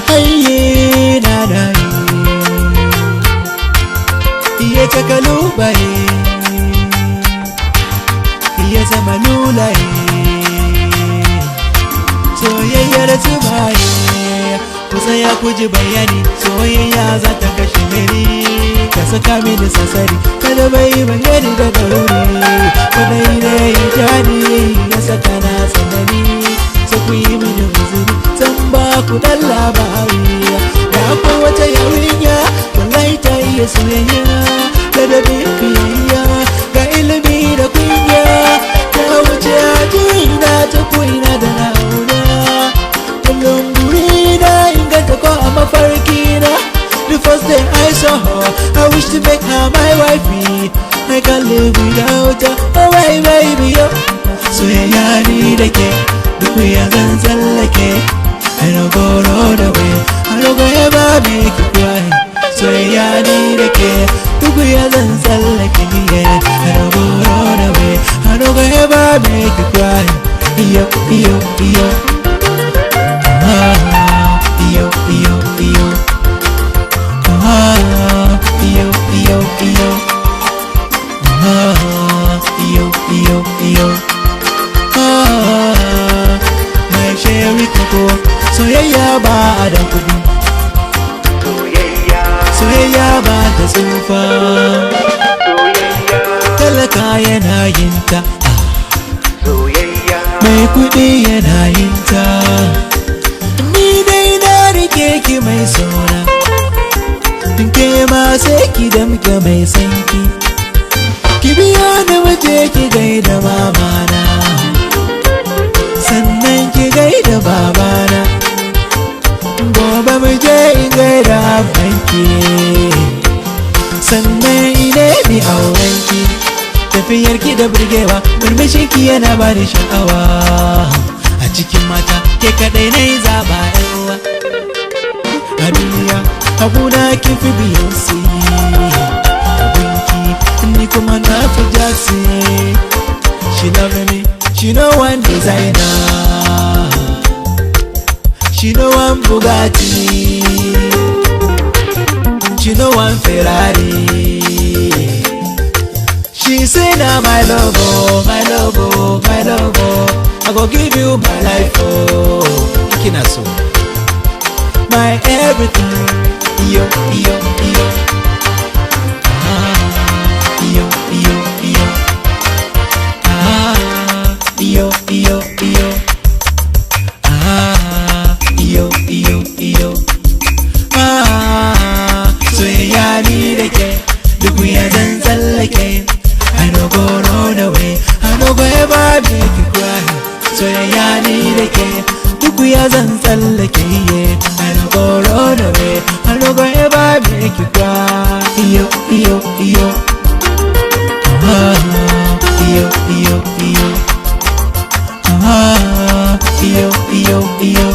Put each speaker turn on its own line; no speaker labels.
haye na dai iye takalubaye iye zama nulaye soyayyar tumaye kusa ya kuji bayani soyayya za ta kashe mini ka saka mini sasari kada bai bayani da dauri kwadai ne ya jani ya saka na tsanani sai ku yi mini uzuri zan ba ku dan labari da akwai wata yarinya wallahi ta iya soyayya da biyayya ga ilimi da kunya ta wuce ajina ta koina da na'ura kullum burina inganta ko a mafarkina. The first day I saw her, I wish to make her my wifey. I can't live without her, oh my baby, oh. Soyayya ni da ke, duk ya zan tsallake. I don't go road away, I don't go ever make you cry. Soyayya ni da ke, duk ya zan tsallake. I don't go road away, I don't go ever make you cry. Iyo, iyo, iyo. Iyo, iyo, iyo. Iyo, iyo, iyo. Iyo, iyo, iyo. Mai sherry koko soyayya ba da kudi, soyayya ba da tsufa, talaka yana yinta, mai kudi yana yinta. Ni dai na rike ki mai sona, ke ma sai ki damke mai sanki, ki biya ni waje ki gaida mamana, sannan ki gaida babana, gobe mu je in gaida abanki, sannan ine mi aurenki. Tafiyarki da burgewa, murmushinki yana bani sha'awa, a cikin mata ke kadai na yi zaba yawa. A duniya abuna ki fi Beyonce, abinki ni kuma na fi Jackson. She love me, she no one designer, she no one Bugatti, she no one Ferrari. She say na my love, oh, my love, oh, my love, oh, I go give you my life, oh, Kinaso, my everything, yo, yo, yo, yo, yo, yo, yo, yo, yo, yo, yo, yo, soyayya ni da ke, duk ya zan tsallake. I no go run away, I no go ever make you cry. Soyayya ni da ke, duk ya zan tsallake. I no go run away, I no go ever make you cry. Iyo, iyo, iyo. Iyo, iyo, iyo. Iyo, iyo, iyo.